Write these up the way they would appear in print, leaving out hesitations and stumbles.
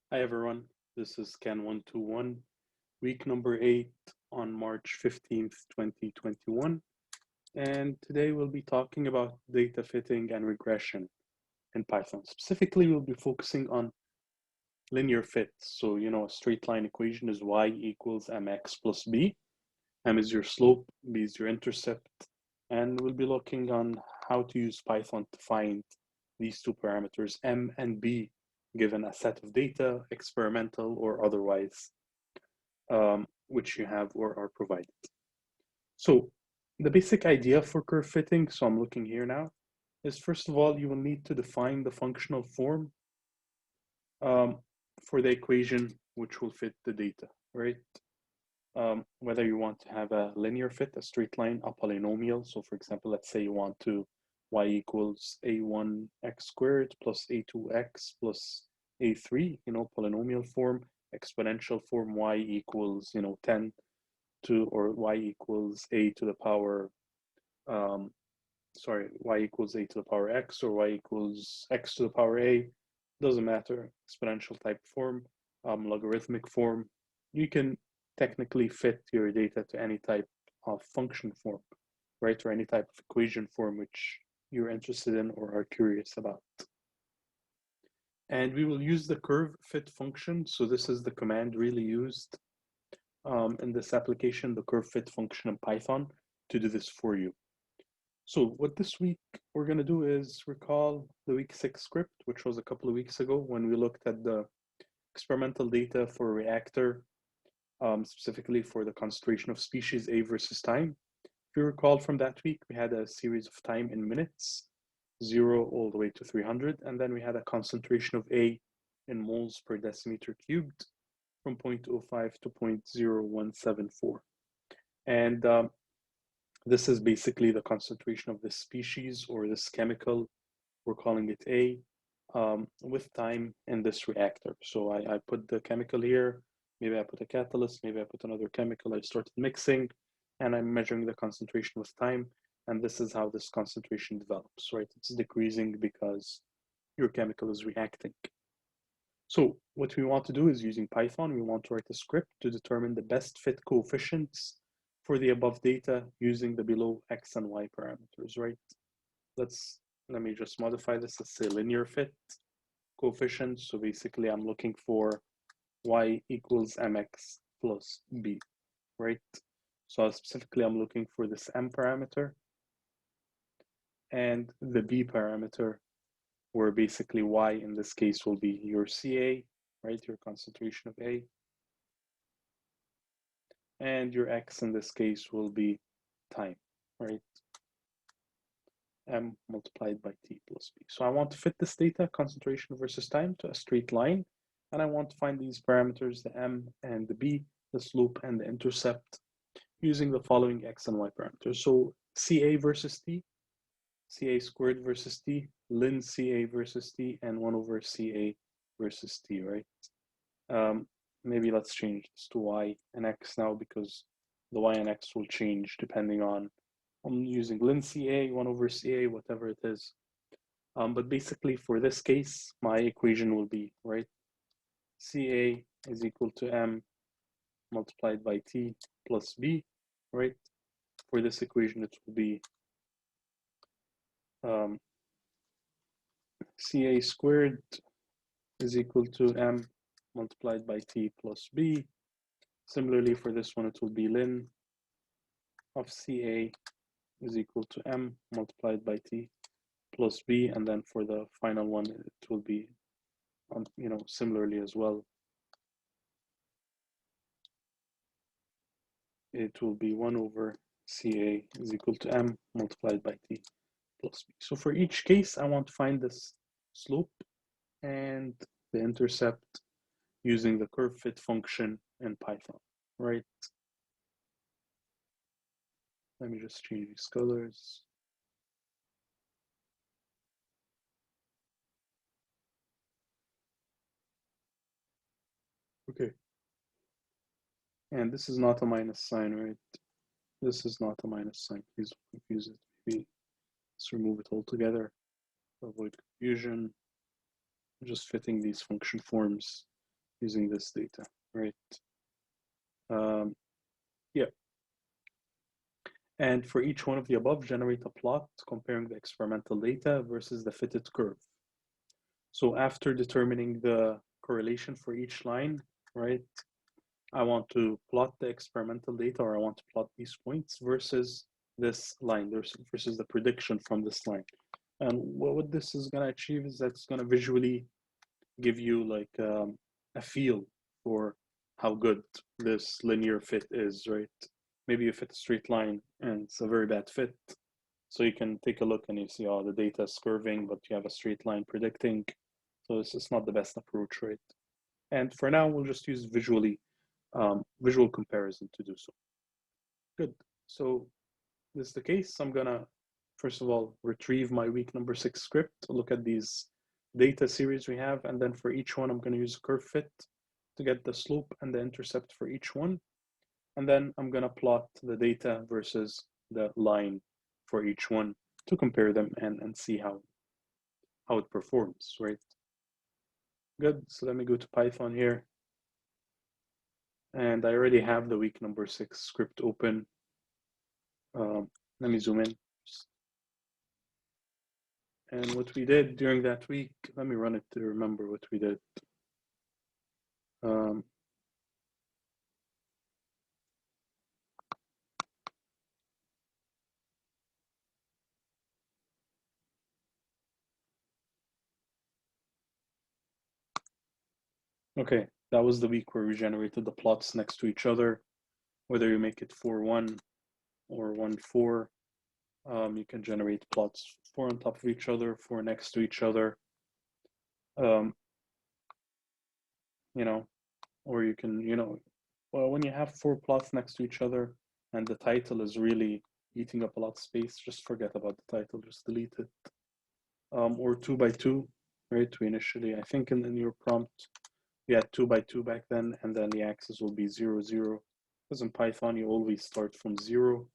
Hi everyone, this is CHEN 121, week number 8 on March 15th, 2021. And today we'll be talking about data fitting and regression in Python. Specifically, we'll be focusing on linear fit. So, a straight line equation is y equals mx plus b. M is your slope, b is your intercept. And we'll be looking on how to use Python to find these two parameters, m and b, given a set of data, experimental or otherwise, which you have or are provided. So the basic idea for curve fitting, so I'm looking here now, is first of all, you will need to define the functional form for the equation which will fit the data, right? Whether you want to have a linear fit, a straight line, a polynomial. So for example, let's say you want to y equals a1x squared plus a2x plus a3, polynomial form, exponential form, y equals, 10 to, or y equals a to the power, y equals a to the power x, or y equals x to the power a, doesn't matter, exponential type form, logarithmic form. You can technically fit your data to any type of function form, right? Or any type of equation form which you're interested in or are curious about. And we will use the curve fit function. So this is the command really used in this application, the curve fit function in Python, to do this for you. So what this week we're going to do is recall the week 6 script, which was a couple of weeks ago when we looked at the experimental data for a reactor, specifically for the concentration of species A versus time. If you recall from that week, we had a series of time in minutes, 0 all the way to 300, and then we had a concentration of A in moles per decimeter cubed from 0.05 to 0.0174. And this is basically the concentration of this species or this chemical. We're calling it A, with time in this reactor. So I put the chemical here, maybe I put a catalyst, maybe I put another chemical, I started mixing, and I'm measuring the concentration with time. And this is how this concentration develops, right? It's decreasing because your chemical is reacting. So what we want to do is, using Python, we want to write a script to determine the best fit coefficients for the above data using the below x and y parameters, right? Let me just modify this. Let's say linear fit coefficients. So basically I'm looking for y equals mx plus b, right? So specifically I'm looking for this m parameter and the b parameter, where basically y in this case will be your Ca, right? Your concentration of A. And your x in this case will be time, right? M multiplied by t plus b. So I want to fit this data, concentration versus time, to a straight line. And I want to find these parameters, the m and the b, the slope and the intercept, using the following x and y parameters. So Ca versus t, Ca squared versus t, ln Ca versus t, and 1 over Ca versus t, right? Maybe let's change this to y and x now, because the y and x will change depending on, I'm using ln Ca, 1 over Ca, whatever it is. But basically for this case, my equation will be, right, Ca is equal to m multiplied by t plus b, right? For this equation, it will be Ca squared is equal to m multiplied by t plus b. Similarly, for this one, it will be ln of Ca is equal to m multiplied by t plus b. And then for the final one, it will be, similarly as well. It will be 1 over Ca is equal to m multiplied by t plus b. So for each case, I want to find this slope and the intercept using the curve fit function in Python, right? Let me just change these colors. Okay. And this is not a minus sign, right? This is not a minus sign. Please don't confuse it. Maybe let's remove it altogether to avoid confusion. I'm just fitting these function forms using this data, right? Yeah. And for each one of the above, generate a plot comparing the experimental data versus the fitted curve. So after determining the correlation for each line, right, I want to plot the experimental data, or I want to plot these points versus this line, versus the prediction from this line. And what this is going to achieve is that it's going to visually give you like a feel for how good this linear fit is, right? Maybe you fit a straight line and it's a very bad fit. So you can take a look and you see, oh, the data is curving, but you have a straight line predicting. So this is not the best approach, right? And for now, we'll just use visual comparison to do so. Good. So this is the case. I'm gonna, first of all, retrieve my week number 6 script, look at these data series we have, and then for each one, I'm gonna use a curve fit to get the slope and the intercept for each one. And then I'm gonna plot the data versus the line for each one to compare them and see how it performs, right? Good, so let me go to Python here. And I already have the week number 6 script open. Let me zoom in. And what we did during that week, let me run it to remember what we did. Okay, that was the week where we generated the plots next to each other. Whether you make it 4-1 or 1-4, you can generate plots 4 on top of each other, 4 next to each other. You know, or you can, well, when you have 4 plots next to each other and the title is really eating up a lot of space, just forget about the title, just delete it. Or 2x2, right? We initially, I think in your prompt, we had 2x2 back then, and then the axis will be 0, 0. Because in Python, you always start from 0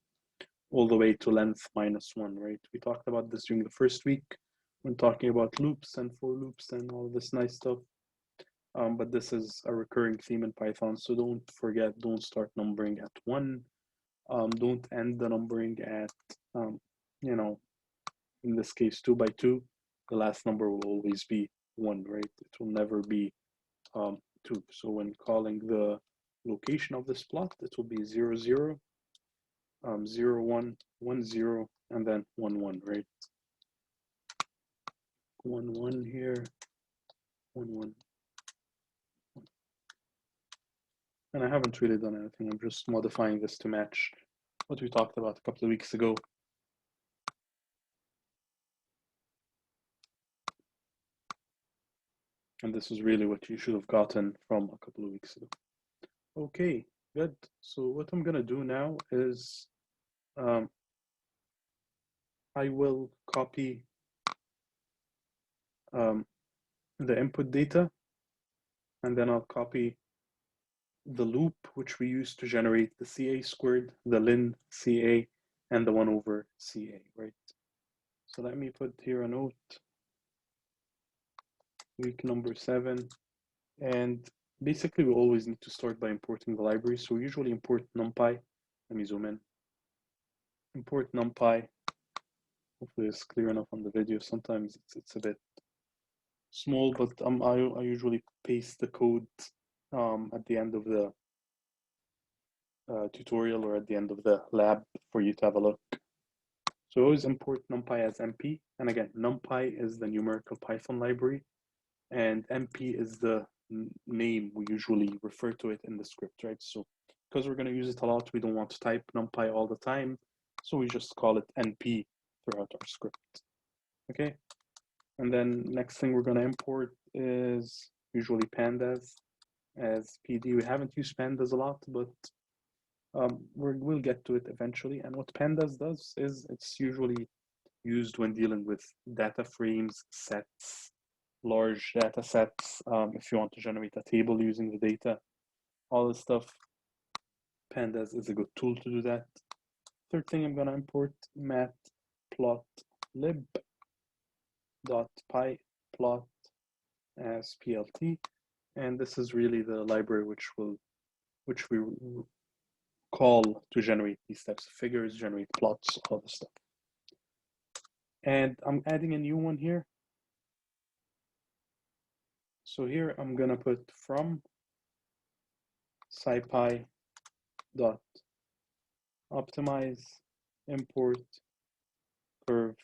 all the way to length -1, right? We talked about this during the first week when talking about loops and for loops and all this nice stuff. But this is a recurring theme in Python, so don't forget, don't start numbering at 1. Don't end the numbering at, in this case, 2x2. The last number will always be 1, right? It will never be 2. So when calling the location of this plot, it will be 0, 0, 0, 1, 1, 0, and then 1, 1, right? 1, 1 here, 1, 1. And I haven't really done anything. I'm just modifying this to match what we talked about a couple of weeks ago. And this is really what you should have gotten from a couple of weeks ago. Okay, good. So what I'm gonna do now is I will copy the input data, and then I'll copy the loop which we use to generate the CA squared, the ln CA, and the 1/CA, right? So let me put here a note, week number 7, and basically we always need to start by importing the library. So we usually import NumPy. Let me zoom in. Import NumPy. Hopefully it's clear enough on the video. Sometimes it's a bit small, but I usually paste the code at the end of the tutorial or at the end of the lab for you to have a look. So always import NumPy as MP. And again, NumPy is the numerical Python library, and MP is the name we usually refer to it in the script, right? So because we're going to use it a lot, we don't want to type NumPy all the time. So we just call it NP throughout our script. Okay. And then next thing we're going to import is usually pandas as PD. We haven't used pandas a lot, but we'll get to it eventually. And what pandas does is it's usually used when dealing with data frames, sets, large data sets. If you want to generate a table using the data, all this stuff, pandas is a good tool to do that. Third thing I'm going to import matplotlib.pyplot as plt. And this is really the library which we call to generate these types of figures, generate plots, all this stuff. And I'm adding a new one here. So here I'm gonna put from scipy dot optimize import curve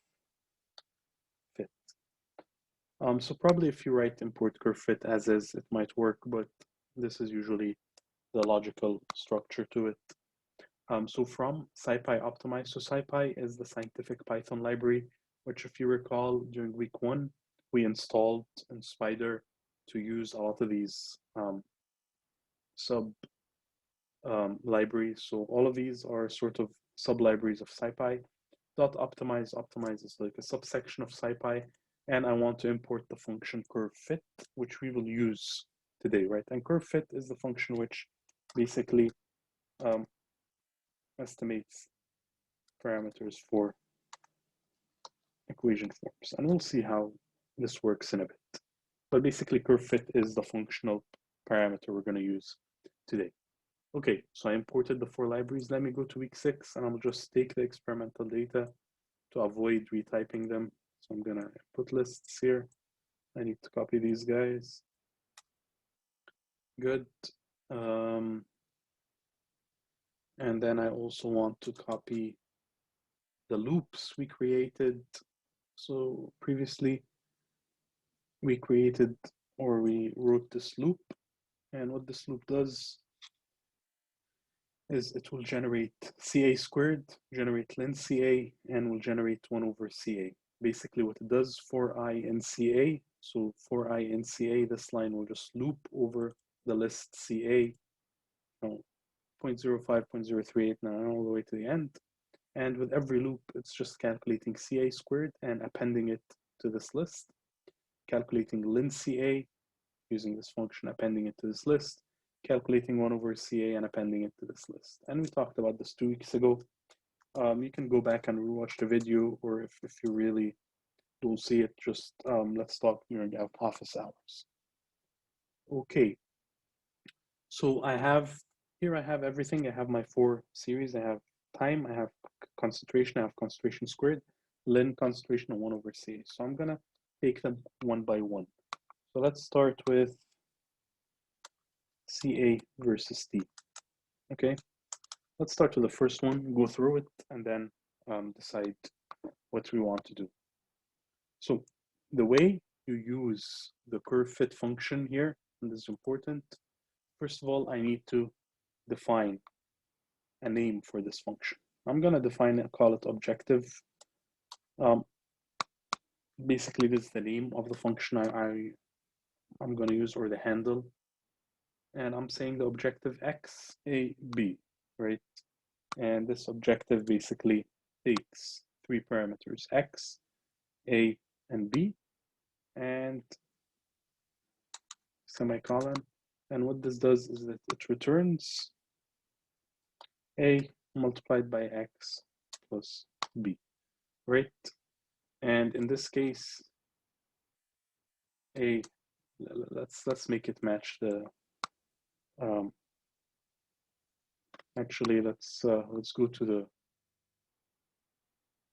fit. So probably if you write import curve fit as is, it might work, but this is usually the logical structure to it. So from scipy optimize, so scipy is the scientific Python library, which if you recall during week 1, we installed in Spider to use a lot of these sub libraries. So all of these are sort of sub libraries of scipy. Dot optimize, optimize is like a subsection of scipy, and I want to import the function curve fit, which we will use today, right? And curve fit is the function which basically estimates parameters for equation forms, and we'll see how this works in a bit. But basically curve fit is the functional parameter we're going to use today. Okay, so I imported the 4 libraries. Let me go to week 6 and I'll just take the experimental data to avoid retyping them. So I'm gonna put lists here. I need to copy these guys. Good. And then I also want to copy the loops we created. So previously we created, or we wrote this loop, and what this loop does is it will generate CA squared, generate ln CA, and will generate 1 over CA. Basically what it does for I in CA, so for I in CA, this line will just loop over the list CA, 0.05, 0.0389, all the way to the end. And with every loop, it's just calculating CA squared and appending it to this list, calculating ln CA using this function, appending it to this list, calculating 1 over CA and appending it to this list. And we talked about this 2 weeks ago. You can go back and rewatch the video, or if you really don't see it, just let's talk during office hours. Okay, so I have everything. I have my 4 series. I have time, I have concentration, I have concentration squared, ln concentration, and 1 over CA. So I'm gonna take them one by one. So let's start with CA versus T. Okay, let's start with the first one, go through it, and then decide what we want to do. So the way you use the curve fit function here, and this is important, first of all, I need to define a name for this function. I'm gonna define it, call it objective. Basically, this is the name of the function I'm gonna use, or the handle. And I'm saying the objective X, A, B, right? And this objective basically takes 3 parameters, X, A, and B, and semicolon. And what this does is that it returns A multiplied by X plus B, right? And in this case, A, let's make it match the, actually, let's go to the,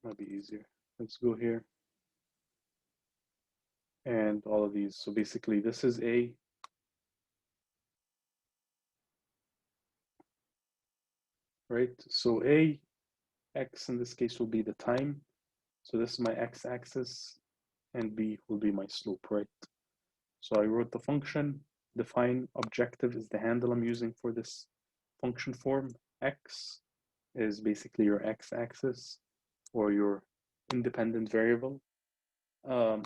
might be easier. Let's go here. And all of these. So basically this is A, right? So A, X in this case will be the time. So this is my X axis, and B will be my slope, right? So I wrote the function, define objective is the handle I'm using for this function form. X is basically your X axis or your independent variable. A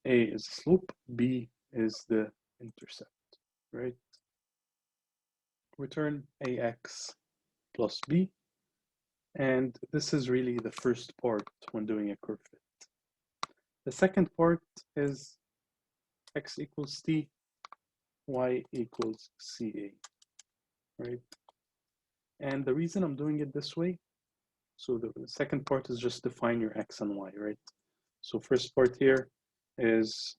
is slope, B is the intercept, right? Return AX plus B. And this is really the first part when doing a curve fit. The second part is X equals T, Y equals CA, right? And the reason I'm doing it this way, so the second part is just define your X and Y, right? So first part here is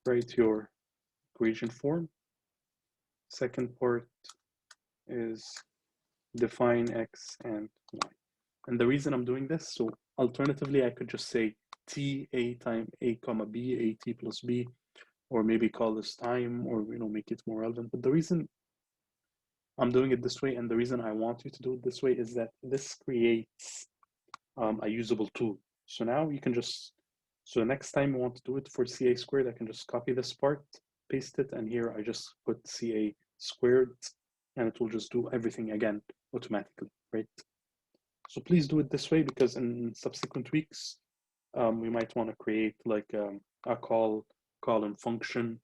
write your equation form. Second part is define x and y. And the reason I'm doing this, so alternatively, I could just say t a times a comma b, a t plus b, or maybe call this time, or make it more relevant. But the reason I'm doing it this way, and the reason I want you to do it this way, is that this creates a usable tool. So now you can just, so the next time you want to do it for CA squared, I can just copy this part, paste it, and here I just put CA squared, and it will just do everything again automatically, right? So please do it this way, because in subsequent weeks, we might want to create like a column function,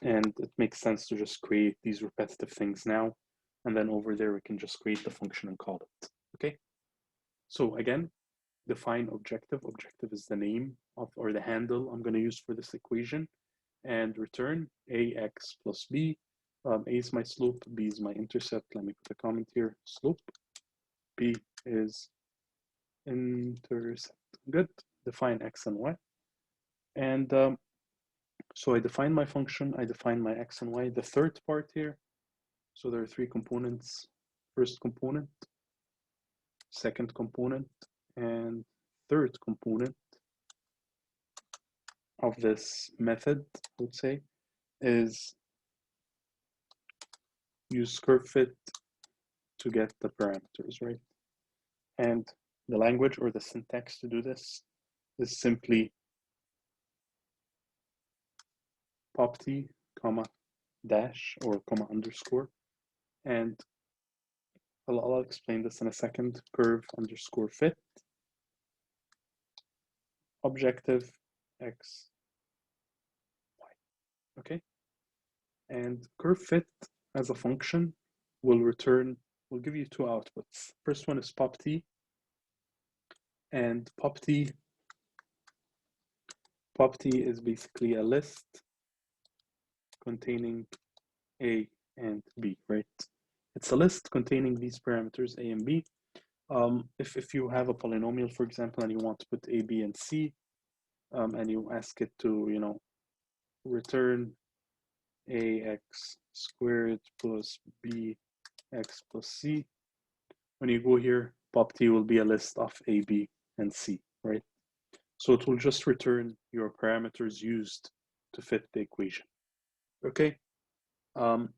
and it makes sense to just create these repetitive things now, and then over there we can just create the function and call it. Okay, so again, define objective. Objective is the name of, or the handle I'm going to use for this equation, and return ax plus b. A is my slope, b is my intercept. Let me put a comment here. Slope, b is intercept. Good. Define x and y. And so I define my function, I define my x and y. The third part here, so there are three components. First component, second component, and third component of this method, I would say, is use curve fit to get the parameters, right? And the language or the syntax to do this is simply pop t, comma, dash, or comma underscore. And I'll explain this in a second. Curve underscore fit, objective x, y. Okay. And curve fit as a function will give you two outputs. First one is pop t, and pop t is basically a list containing a and b, right? It's a list containing these parameters a and b. If you have a polynomial, for example, and you want to put a, b, and c, and you ask it to, return ax squared plus bx plus c, when you go here, pop t will be a list of a, b, and c, right? So it will just return your parameters used to fit the equation. Okay. And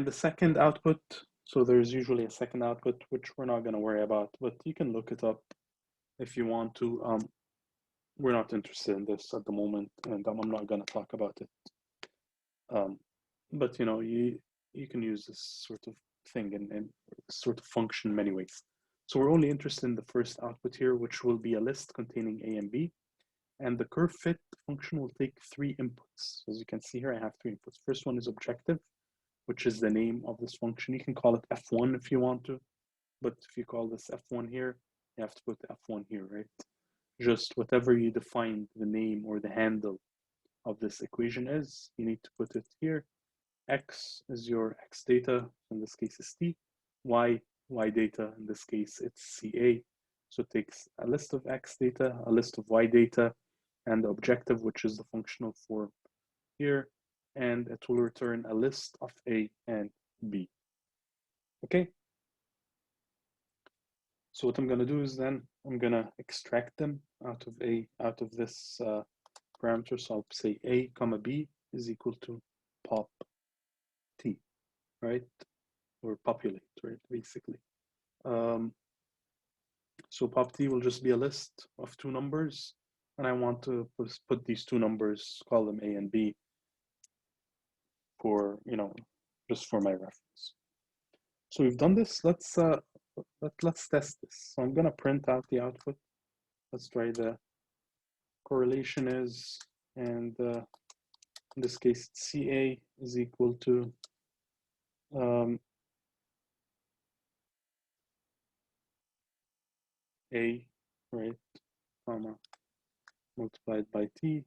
the second output, so there's usually a second output, which we're not going to worry about, but you can look it up if you want to. We're not interested in this at the moment, and I'm not going to talk about it. But you can use this sort of thing and sort of function in many ways. So we're only interested in the first output here, which will be a list containing a and b. And the curve fit function will take three inputs. As you can see here, I have three inputs. First one is objective, which is the name of this function. You can call it f1 if you want to, but if you call this f1 here, you have to put f1 here, right? Just whatever you define the name or the handle of this equation is, you need to put it here. X is your x data, in this case is t. Y data, in this case it's CA. So it takes a list of x data, a list of y data, and the objective, which is the functional form here, and it will return a list of a and b. Okay. So what I'm going to do is then I'm going to extract them out of this parameter. So I'll say a comma b is equal to pop t, right? Or populate, right? Basically. So pop t will just be a list of two numbers, and I want to put these two numbers, call them a and b, for just for my reference. So we've done this. Let's test this. So I'm gonna print out the output. Let's try the correlation is, and in this case CA is equal to A, right, comma, multiplied by T,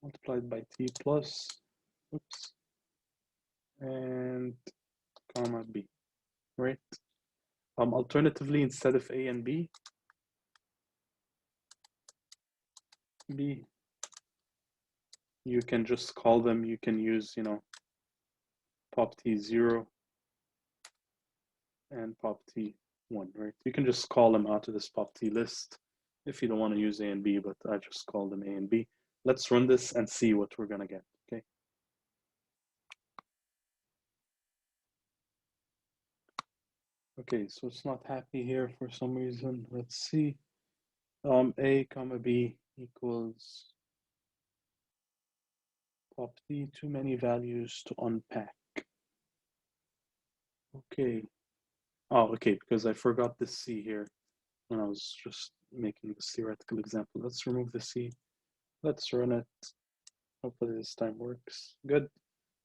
multiplied by T plus, oops, and comma B, right? Alternatively, instead of A and B, B. You can just call them, you can use, pop T0 and pop T1, right? You can just call them out of this pop T list if you don't want to use A and B, but I just call them A and B. Let's run this and see what we're gonna get, okay? Okay, so it's not happy here for some reason. Let's see. A comma B equals pop T, too many values to unpack. Okay. Oh, okay, because I forgot the C here when I was just making this theoretical example. Let's remove the C. Let's run it. Hopefully this time works. Good.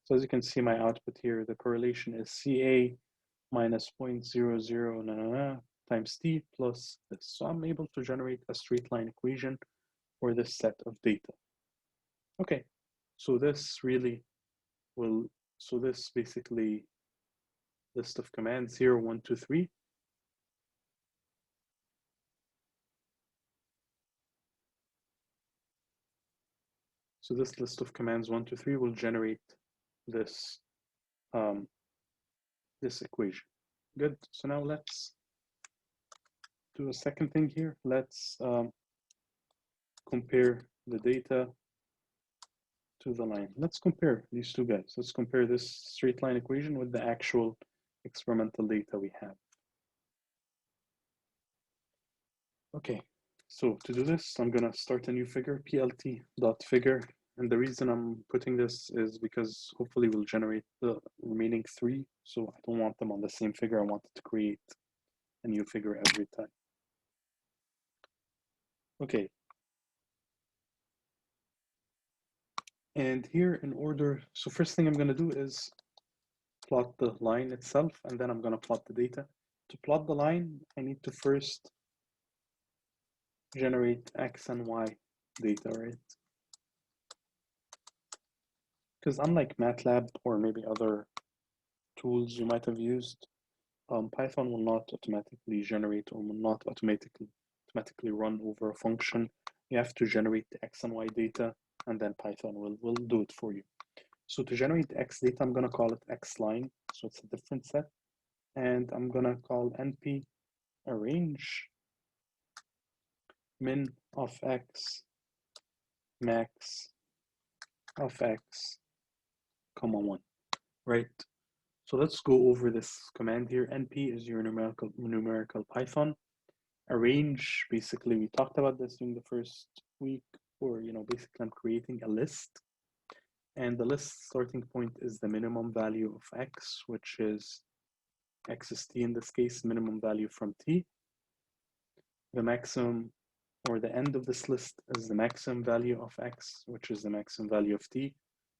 So as you can see, my output here, the correlation is CA minus 0.00 times T plus this. So I'm able to generate a straight line equation for this set of data. Okay, so this really will, so this basically list of commands here, 1, 2, 3. So this list of commands 1, 2, 3 will generate this this equation. Good. So now let's do a second thing here. Let's compare the data to the line. Let's compare these two guys. Let's compare this straight line equation with the actual experimental data we have. Okay, so to do this, I'm gonna start a new figure, plt.figure. And the reason I'm putting this is because hopefully we'll generate the remaining 3. So I don't want them on the same figure. I want to create a new figure every time. Okay. And here in order, so first thing I'm gonna do is plot the line itself, and then I'm gonna plot the data. To plot the line, I need to first generate X and Y data, right? Because unlike MATLAB or maybe other tools you might have used, Python will not automatically generate or will not automatically run over a function. You have to generate the X and Y data, and then Python will do it for you. So to generate the X data, I'm gonna call it X line. So it's a different set. And I'm gonna call np arrange min of X max of X, comma 1, right? So let's go over this command here. NP is your numerical Python. Arrange, basically, we talked about this during the first week, or, basically I'm creating a list. And the list starting point is the minimum value of X, which is X is T in this case, minimum value from T. The maximum, or the end of this list is the maximum value of X, which is the maximum value of T.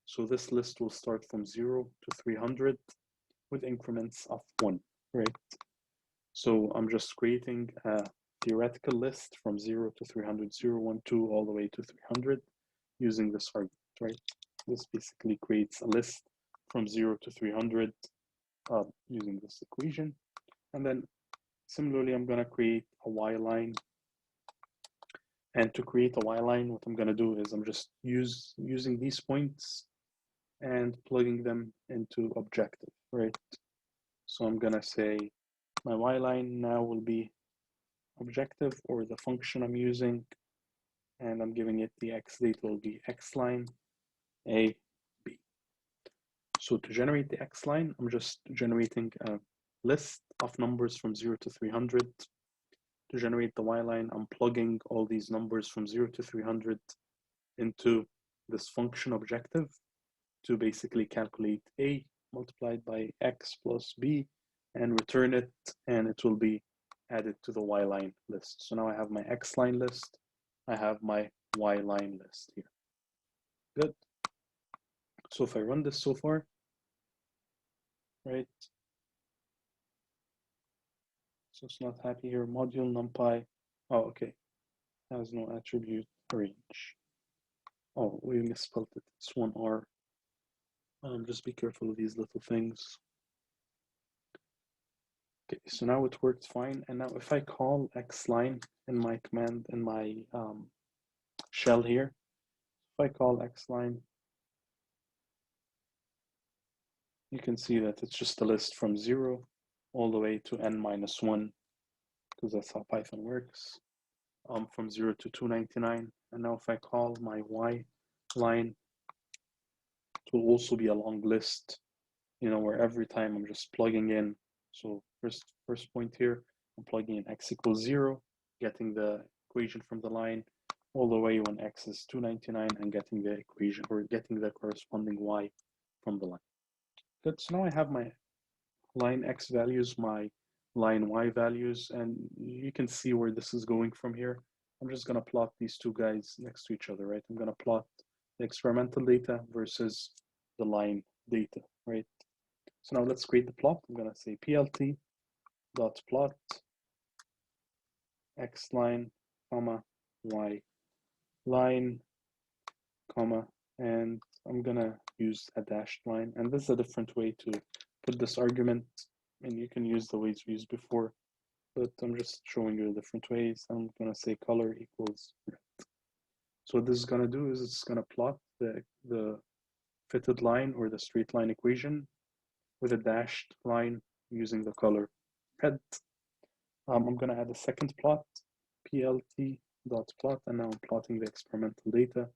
So this list will start from 0 to 300 with increments of 1, right? So I'm just creating a theoretical list from 0 to 300, 0, 1, 2, all the way to 300 using this argument, right? This basically creates a list from 0 to 300 using this equation. And then similarly, I'm going to create a Y line. And to create a Y line, what I'm going to do is I'm just using these points and plugging them into objective, right? So I'm going to say my Y line now will be objective, or the function I'm using, and I'm giving it the X data will be X line A, B. So to generate the X line, I'm just generating a list of numbers from 0 to 300. To generate the Y line, I'm plugging all these numbers from 0 to 300 into this function objective to basically calculate A multiplied by X plus B and return it, and it will be added to the Y line list. So now I have my X line list, I have my Y line list here. Good. So if I run this so far, right? So it's not happy here. Module numpy. Oh, okay. Has no attribute range. Oh, we misspelled it. It's 1R. Just be careful of these little things. Okay, so now it works fine. And now if I call X line in my command, in my shell here. If I call X line, you can see that it's just a list from 0 all the way to n-1, because that's how Python works, from 0 to 299. And now if I call my Y line, it will also be a long list, where every time I'm just plugging in. So first point here, I'm plugging in x equals 0, getting the equation from the line, all the way when x is 299, and getting the equation, or getting the corresponding y from the line. Good, so now I have my line x values, my line y values, and you can see where this is going from here. I'm just gonna plot these two guys next to each other, right? I'm gonna plot the experimental data versus the line data, right? So now let's create the plot. I'm gonna say plt dot plot x line, comma, y line, comma, and I'm gonna use a dashed line. And this is a different way to put this argument, and you can use the ways we used before, but I'm just showing you the different ways. I'm gonna say color equals red. So what this is gonna do is it's gonna plot the fitted line or the straight line equation with a dashed line using the color red. I'm gonna add a second plot, plt dot plot, and now I'm plotting the experimental data.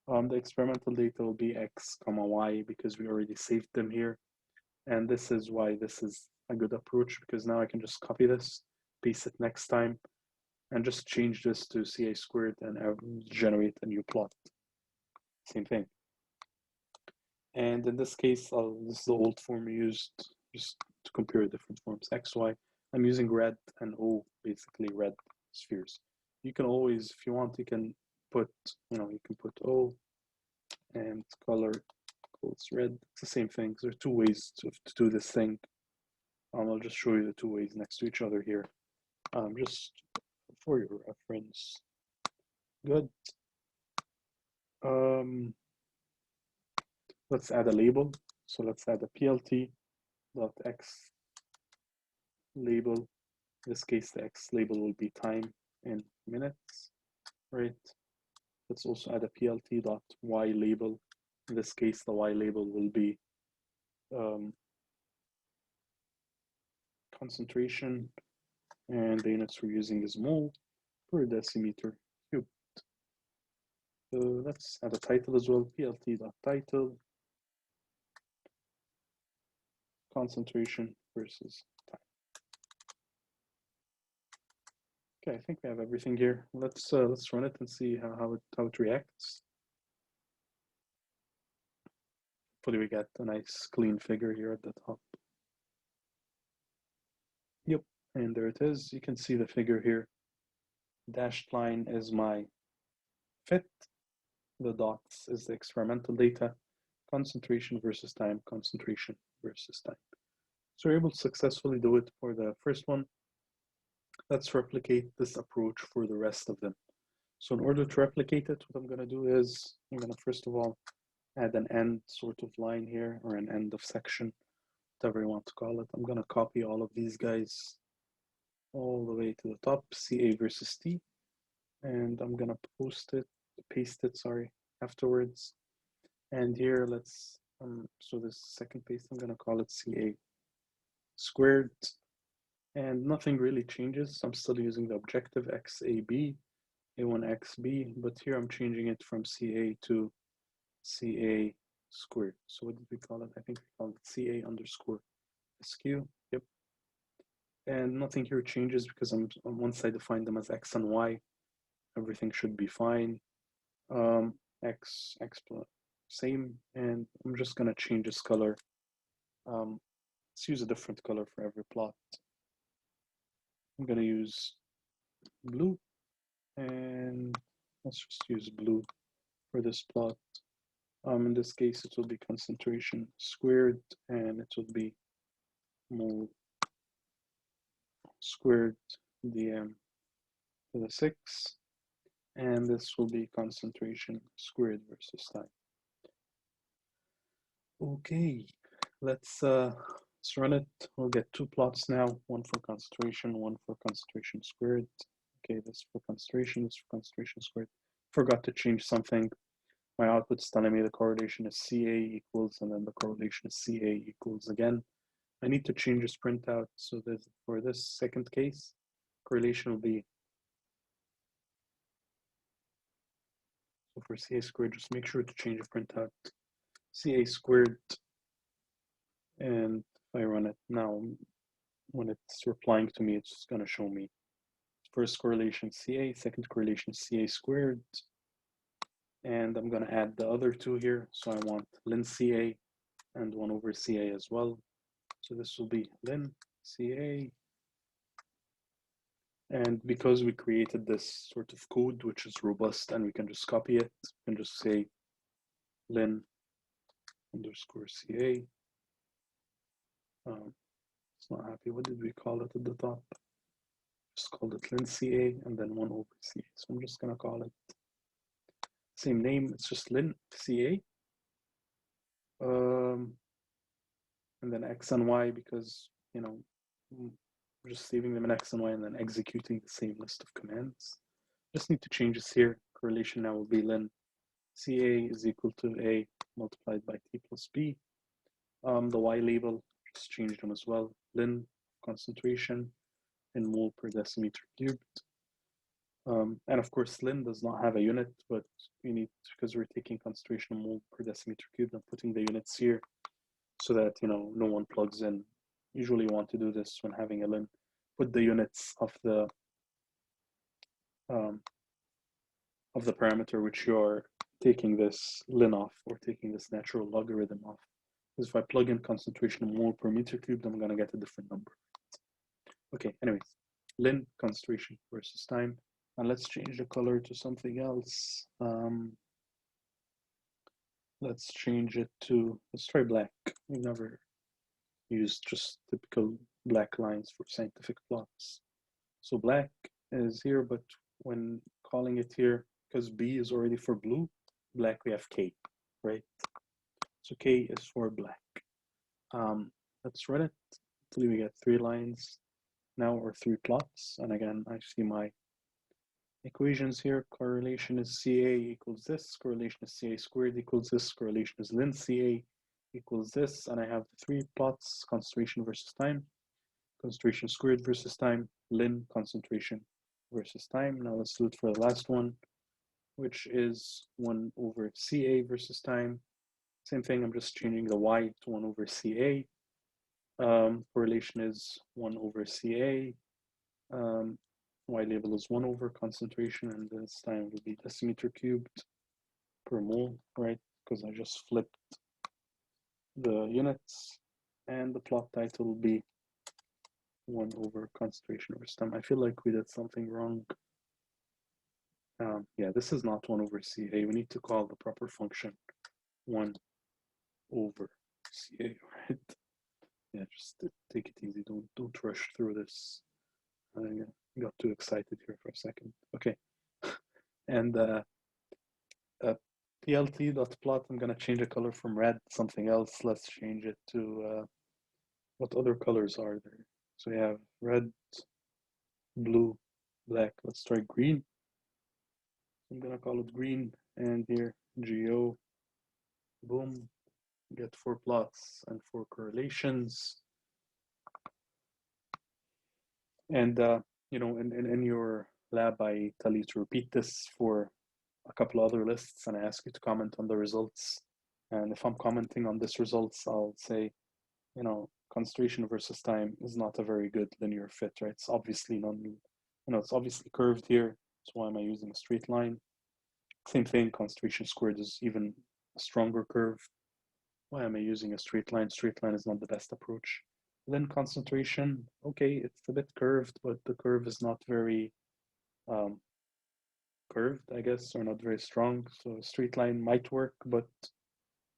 The experimental data will be x comma y because we already saved them here. And this is why this is a good approach, because now I can just copy this, paste it next time, and just change this to CA squared and generate a new plot. Same thing. And in this case, this is the old form we used just to compare different forms, x, y. I'm using red and O, basically red spheres. You can always, if you want, you can put, you can put O and color equals red. It's the same thing. There are two ways to do this thing. I'll just show you the two ways next to each other here, just for your reference. Good. Let's add a label. So let's add a plt dot x label. In this case, the x label will be time in minutes, right? Let's also add a plt dot y label. In this case, the y label will be concentration, and the units we're using is mole per decimeter cubed. So let's add a title as well, plt dot title, concentration versus time. Okay, I think we have everything here. Let's run it and see how it reacts. Hopefully we get a nice clean figure here at the top. Yep, and there it is. You can see the figure here. Dashed line is my fit. The dots is the experimental data. Concentration versus time, concentration versus time. So we're able to successfully do it for the first one. Let's replicate this approach for the rest of them. So in order to replicate it, what I'm going to do is I'm going to first of all add an end sort of line here, or an end of section, whatever you want to call it. I'm going to copy all of these guys all the way to the top, CA versus T, and I'm going to paste it, afterwards. And here, let's, so this second paste, I'm going to call it CA squared, and nothing really changes. I'm still using the objective XAB, A1XB, but here I'm changing it from CA to CA squared. So what did we call it? I think we called it CA underscore SQ. Yep. And nothing here changes because once I define them as X and Y, everything should be fine. X same, and I'm just gonna change this color. Let's use a different color for every plot. I'm gonna use blue, and let's just use blue for this plot. In this case, it will be concentration squared, and it will be mole squared dm to the 6, and this will be concentration squared versus time. Okay, let's run it. We'll get two plots now, one for concentration, one for concentration squared. Okay, this for concentration, this for concentration squared. forgot to change something. My output's telling me the correlation is CA equals, and then the correlation is CA equals again. I need to change this printout so that for this second case, correlation will be, so for CA squared, just make sure to change the printout CA squared, and if I run it now, when it's replying to me, it's just going to show me first correlation CA, second correlation CA squared, and I'm going to add the other two here. So I want ln CA and 1 over CA as well. So this will be ln CA. And because we created this sort of code, which is robust and we can just copy it, we can just say ln underscore CA. It's not happy. What did we call it at the top? Just called it ln CA and then 1 over CA. So I'm just going to call it same name. It's just ln CA. And then X and Y, because, you know, we're just saving them in X and Y and then executing the same list of commands. Just need to change this here. Correlation now will be ln CA is equal to A multiplied by T plus B. The Y label, just change them as well. Ln concentration in mole per decimeter cubed. And of course, ln does not have a unit, but we need, because we're taking concentration in mole per decimeter cubed, I'm putting the units here so that, you know, no one plugs in. Usually you want to do this when having a ln. Put the units of the parameter which you're taking this ln off, or taking this natural logarithm off. Because if I plug in concentration in mole per meter cubed, I'm going to get a different number. Okay, anyways, ln concentration versus time. And let's change the color to something else. Let's change it to, let's try black. We've never used just typical black lines for scientific plots. So black is here, but when calling it here, because B is already for blue, black we have K, right? So K is for black. Let's run it until we get 3 lines now, or 3 plots. And again, I see my equations here. Correlation is CA equals this, correlation is CA squared equals this, correlation is ln CA equals this, and I have 3 plots: concentration versus time, concentration squared versus time, ln concentration versus time. Now let's do it for the last one, which is 1 over CA versus time. Same thing, I'm just changing the Y to 1 over CA. Correlation is 1 over CA. Y label is 1 over concentration, and this time will be decimeter cubed per mole, right? Because I just flipped the units. And the plot title will be 1 over concentration versus time. I feel like we did something wrong. Yeah, this is not 1 over CA. We need to call the proper function 1 over CA, right? Yeah, just take it easy. Don't rush through this. I got too excited here for a second. Okay, and plt.plot, I'm gonna change the color from red to something else. Let's change it to what other colors are there? So we have red, blue, black. Let's try green. I'm gonna call it green, and here GO, boom, get 4 plots and 4 correlations. And you know, in your lab, I tell you to repeat this for a couple other lists, and I ask you to comment on the results. And if I'm commenting on this results, I'll say, you know, concentration versus time is not a very good linear fit, right? It's obviously it's obviously curved here. So why am I using a straight line? Same thing, concentration squared is even a stronger curve. Why am I using a straight line? Straight line is not the best approach. Then concentration, okay, it's a bit curved, but the curve is not very curved, I guess, or not very strong. So a straight line might work, but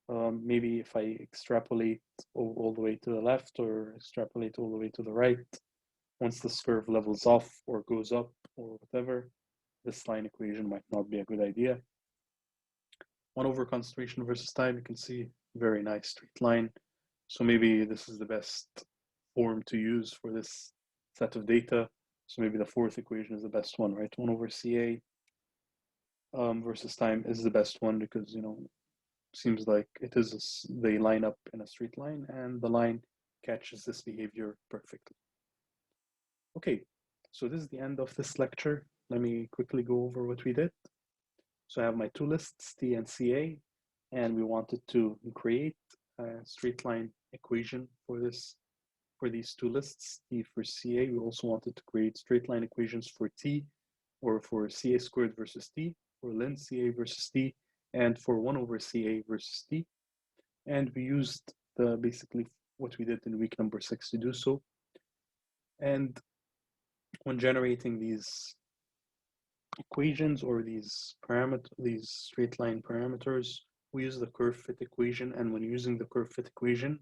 maybe if I extrapolate all the way to the left, or extrapolate all the way to the right, once this curve levels off or goes up or whatever, this line equation might not be a good idea. 1 over concentration versus time, you can see very nice straight line. So maybe this is the best form to use for this set of data. So maybe the 4th equation is the best one, right? 1 over CA versus time is the best one because, seems like they line up in a straight line and the line catches this behavior perfectly. Okay, so this is the end of this lecture. Let me quickly go over what we did. So I have my two lists, T and CA, and we wanted to create a straight line equation for these two lists, T for CA. We also wanted to create straight line equations for T, or for CA squared versus T, for ln CA versus T, and for 1 over CA versus T. And we used basically what we did in week number 6 to do so. And when generating these equations or these straight line parameters, we use the curve fit equation. And when using the curve fit equation,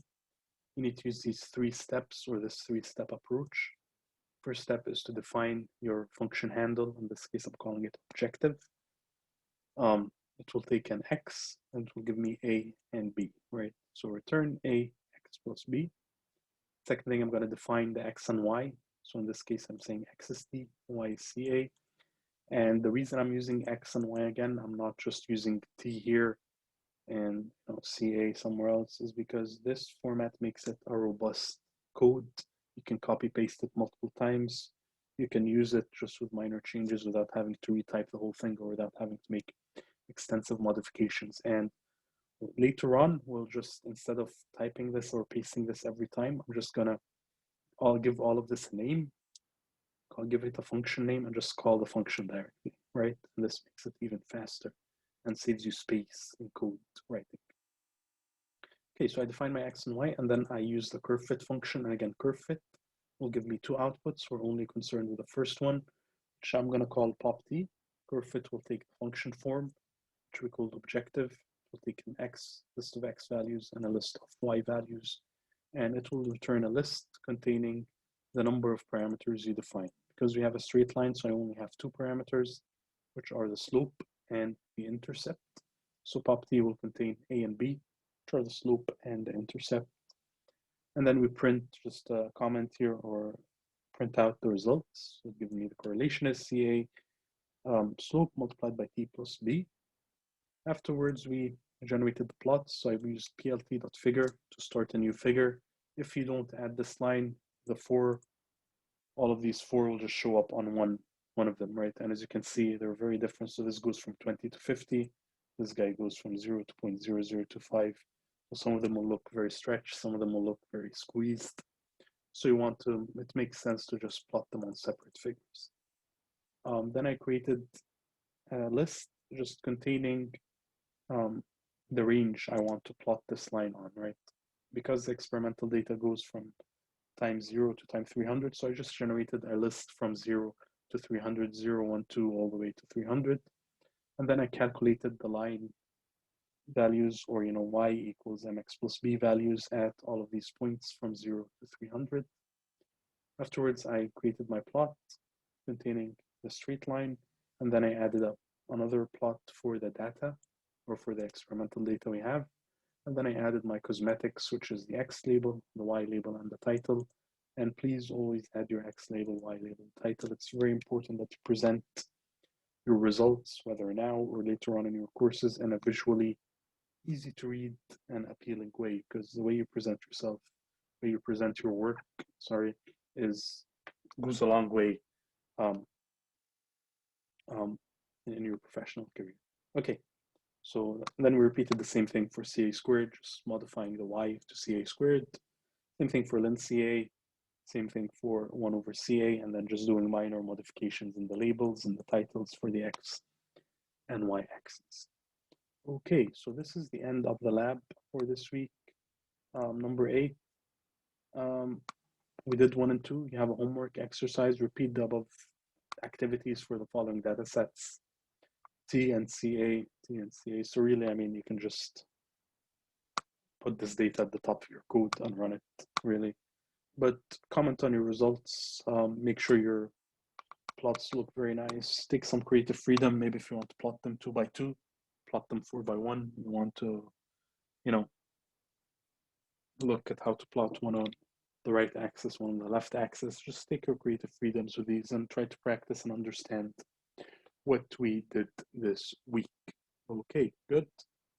you need to use these 3 steps or this 3-step approach. First step is to define your function handle. In this case, I'm calling it objective. It will take an x and it will give me a and b, right? So return a x plus b. Second thing, I'm going to define the x and y. So in this case, I'm saying x is t, y is ca. And the reason I'm using x and y again, I'm not just using t here and ca somewhere else, is because this format makes it a robust code. You can copy paste it multiple times. You can use it just with minor changes without having to retype the whole thing or without having to make extensive modifications. And later on, we'll just, instead of typing this or pasting this every time, I'll give all of this a name. I'll give it a function name and just call the function directly, right? And this makes it even faster and saves you space in code writing. Okay, so I define my x and y, and then I use the curve fit function. And again, curve fit will give me 2 outputs. We're only concerned with the first one, which I'm going to call pop t. Curve fit will take the function form, which we call objective. It will take an list of x values and a list of y values, and it will return a list containing the number of parameters you define. Because we have a straight line, so I only have 2 parameters, which are the slope and the intercept. So pop t will contain a and b, which are the slope and the intercept. And then we print just a comment here or print out the results. So give me the correlation is CA slope multiplied by t plus b. Afterwards, we generated the plots. So I've used plt.figure to start a new figure. If you don't add this line, all of these 4 will just show up on one of them, right? And as you can see, they're very different. So this goes from 20 to 50. This guy goes from 0 to 0.0025. So some of them will look very stretched. Some of them will look very squeezed. So it makes sense to just plot them on separate figures. Then I created a list just containing the range I want to plot this line on, right? Because the experimental data goes from time 0 to time 300, so I just generated a list from 0 to 300, 0, 1, 2, all the way to 300. And then I calculated the line values, or y equals mx plus b values at all of these points from 0 to 300. Afterwards, I created my plot containing the straight line, and then I added up another plot for the data, or for the experimental data we have. And then I added my cosmetics, which is the X label, the Y label, and the title. And please always add your X label, Y label, title. It's very important that you present your results, whether now or later on in your courses, in a visually easy to read and appealing way, because the way you present yourself, the way you present your work, goes a long way in your professional career. Okay. So then we repeated the same thing for CA squared, just modifying the y to CA squared. Same thing for ln CA, same thing for 1 over CA, and then just doing minor modifications in the labels and the titles for the x and y axes. Okay, so this is the end of the lab for this week. Number 8, we did 1 and 2. You have a homework exercise, repeat the above activities for the following data sets. T and CA. So really, you can just put this data at the top of your code and run it, really. But comment on your results. Make sure your plots look very nice. Take some creative freedom. Maybe if you want to plot them 2 by 2, plot them 4 by 1. You want to, look at how to plot one on the right axis, one on the left axis. Just take your creative freedoms with these and try to practice and understand what we did this week. Okay, good.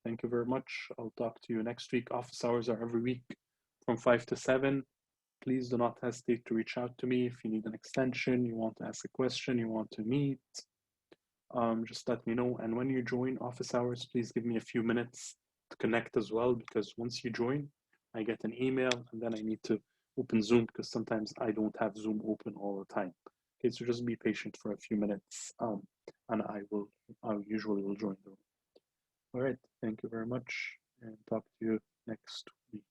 Thank you very much. I'll talk to you next week. Office hours are every week from 5 to 7. Please do not hesitate to reach out to me if you need an extension, you want to ask a question, you want to meet. Just let me know. And when you join office hours, please give me a few minutes to connect as well, because once you join, I get an email and then I need to open Zoom because sometimes I don't have Zoom open all the time. Okay, so just be patient for a few minutes, and I usually will join the room. All right, thank you very much, and talk to you next week.